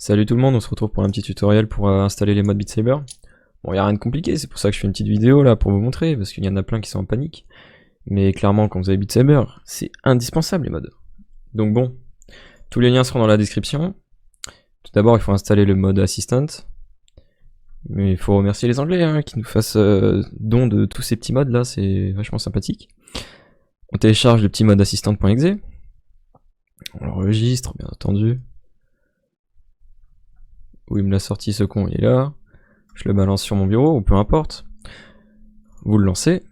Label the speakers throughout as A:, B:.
A: Salut tout le monde, on se retrouve pour un petit tutoriel pour installer les mods Beat Saber. Bon, y a rien de compliqué, c'est pour ça que je fais une petite vidéo là pour vous montrer, parce qu'il y en a plein qui sont en panique. Mais clairement, quand vous avez Beat Saber, c'est indispensable les mods. Donc bon, tous les liens seront dans la description. Tout d'abord, il faut installer le mode Assistant. Mais il faut remercier les Anglais hein, qui nous fassent don de tous ces petits mods là, c'est vachement sympathique. On télécharge le petit mode assistant.exe. On l'enregistre, bien entendu. Où il me l'a sorti ce con, il est là. Je le balance sur mon bureau, ou peu importe. Vous le lancez.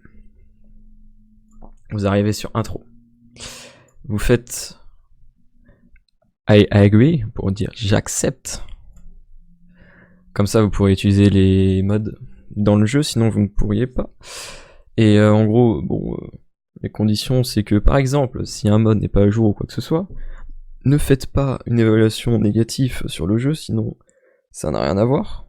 A: Vous arrivez sur intro. Vous faites I agree pour dire j'accepte. Comme ça vous pourrez utiliser les mods dans le jeu, sinon vous ne pourriez pas. Et en gros, bon, les conditions c'est que par exemple, si un mod n'est pas à jour ou quoi que ce soit, ne faites pas une évaluation négative sur le jeu, sinon ça n'a rien à voir.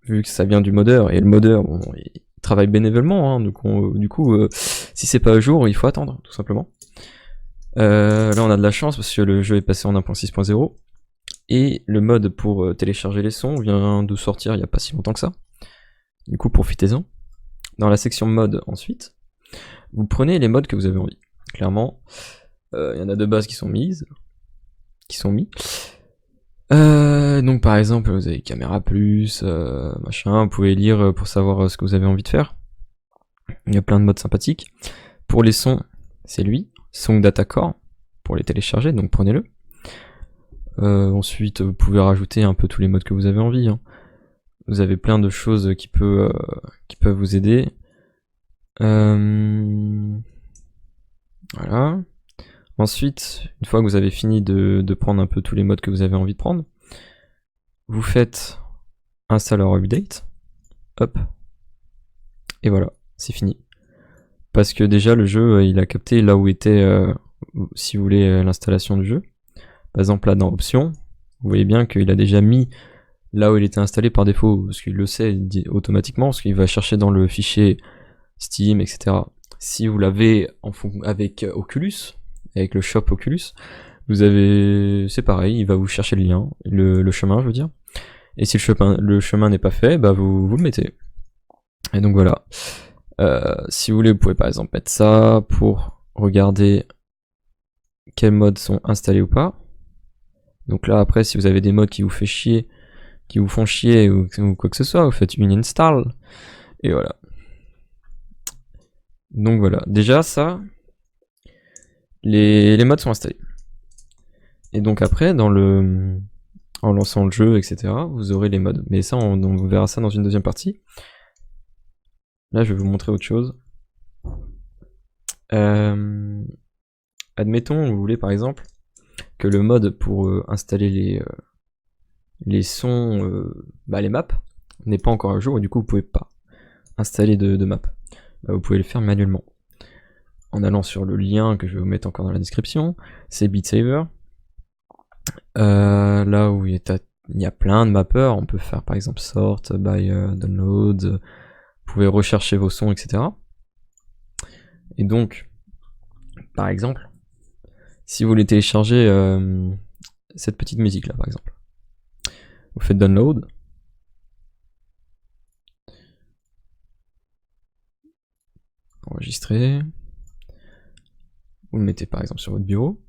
A: Vu que ça vient du modeur, et le modeur, bon, il travaille bénévolement, hein, donc du coup, si c'est pas à jour, il faut attendre, tout simplement. Là on a de la chance parce que le jeu est passé en 1.6.0, et le mode pour télécharger les sons vient de sortir il y a pas si longtemps que ça. Du coup, profitez-en. Dans la section mode ensuite, vous prenez les modes que vous avez envie. Clairement, il y en a de base qui sont mis. Donc par exemple, vous avez caméra plus, machin, vous pouvez lire pour savoir ce que vous avez envie de faire. Il y a plein de modes sympathiques. Pour les sons, c'est lui, Song Data Core, pour les télécharger, donc prenez-le. Ensuite, vous pouvez rajouter un peu tous les modes que vous avez envie. Hein. Vous avez plein de choses qui peuvent vous aider. Voilà. Ensuite, une fois que vous avez fini de prendre un peu tous les modes que vous avez envie de prendre, vous faites installer update, hop, et voilà, c'est fini. Parce que déjà le jeu, il a capté là où était, si vous voulez, l'installation du jeu. Par exemple là dans options, vous voyez bien qu'il a déjà mis là où il était installé par défaut, parce qu'il le sait automatiquement, parce qu'il va chercher dans le fichier Steam, etc. Si vous l'avez avec Oculus, avec le shop Oculus, vous avez, c'est pareil, il va vous chercher le lien, le chemin je veux dire, et si le chemin n'est pas fait, bah vous le mettez. Et donc voilà, si vous voulez vous pouvez par exemple mettre ça pour regarder quels modes sont installés ou pas. Donc là après si vous avez des modes qui vous font chier ou quoi que ce soit, vous faites une install, et voilà. Donc voilà, déjà ça, les mods sont installés. Et donc après, en lançant le jeu, etc., vous aurez les mods. Mais ça, on verra ça dans une deuxième partie. Là, je vais vous montrer autre chose. Admettons, vous voulez par exemple que le mode pour installer les sons, les maps, n'est pas encore à jour, et du coup, vous pouvez pas installer de map. Bah, vous pouvez le faire manuellement. En allant sur le lien que je vais vous mettre encore dans la description, c'est Beat Saber. Là où il y a plein de mappeurs, on peut faire par exemple sort by download, vous pouvez rechercher vos sons, etc. Et donc, par exemple, si vous voulez télécharger cette petite musique là par exemple, vous faites download, enregistrer, vous le mettez par exemple sur votre bureau,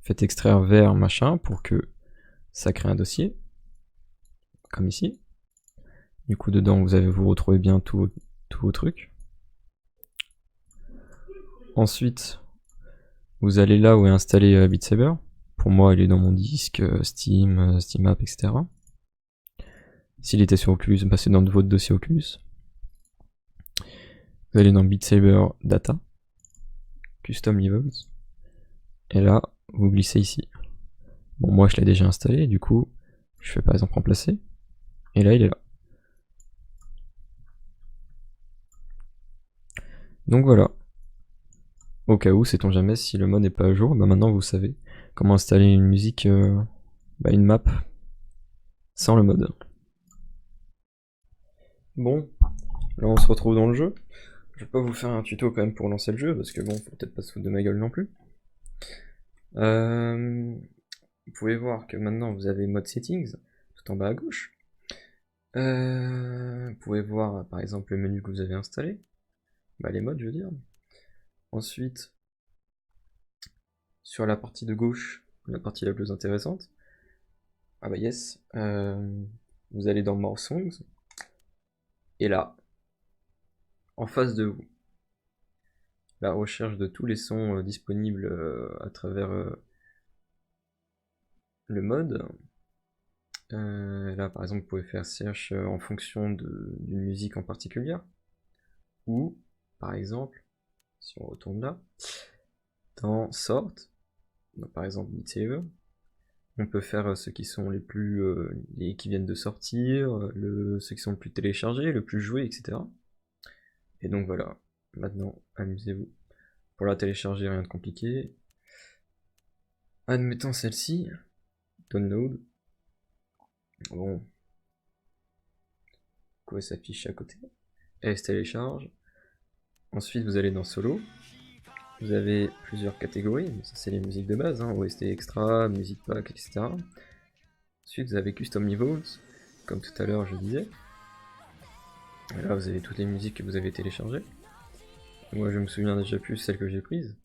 A: faites extraire vers machin pour que ça crée un dossier, comme ici. Du coup dedans vous retrouvez bien tous vos trucs. Ensuite, vous allez là où est installé Beat Saber. Pour moi, il est dans mon disque, Steam, Steam App, etc. S'il était sur Oculus, bah c'est dans votre dossier Oculus. Vous allez dans Beat Saber Data, Custom Levels, et là, vous glissez ici. Bon, moi je l'ai déjà installé, du coup, je fais par exemple remplacer, et là il est là. Donc voilà. Au cas où, sait-on jamais, si le mode n'est pas à jour, bah maintenant vous savez comment installer une musique, une map, sans le mode. Bon, là on se retrouve dans le jeu. Je vais pas vous faire un tuto quand même pour lancer le jeu, parce que bon, faut peut-être pas se foutre de ma gueule non plus. vous pouvez voir que maintenant vous avez mode settings tout en bas à gauche. Vous pouvez voir par exemple le menu que vous avez installé, les modes je veux dire. Ensuite, sur la partie de gauche, la partie la plus intéressante, yes, vous allez dans More Songs, et là, en face de vous, la recherche de tous les sons disponibles à travers le mode. Là par exemple vous pouvez faire search en fonction d'une musique en particulier, ou par exemple si on retourne là dans Sort, donc par exemple Beat Saber, on peut faire ceux qui sont les plus les qui viennent de sortir, ceux qui sont le plus téléchargés, le plus joué, etc. Et donc voilà, maintenant amusez-vous. Pour la télécharger, rien de compliqué. Admettons celle-ci, download. Bon, quoi s'affiche à côté. Elle se télécharge. Ensuite vous allez dans solo. Vous avez plusieurs catégories, ça c'est les musiques de base, OST extra, musique pack, etc. Ensuite vous avez custom levels, comme tout à l'heure je disais. Et là vous avez toutes les musiques que vous avez téléchargées. Moi je me souviens déjà plus celles que j'ai prises.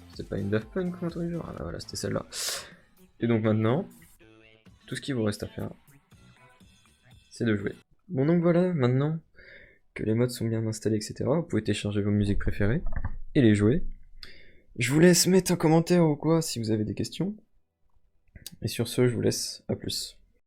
A: C'était pas une Daft Punk ou un truc du genre. Voilà, c'était celle-là. Et donc maintenant, tout ce qu'il vous reste à faire, c'est de jouer. Bon donc voilà, maintenant que les modes sont bien installés, etc., vous pouvez télécharger vos musiques préférées et les jouer. Je vous laisse mettre un commentaire ou quoi si vous avez des questions. Et sur ce, je vous laisse, à plus.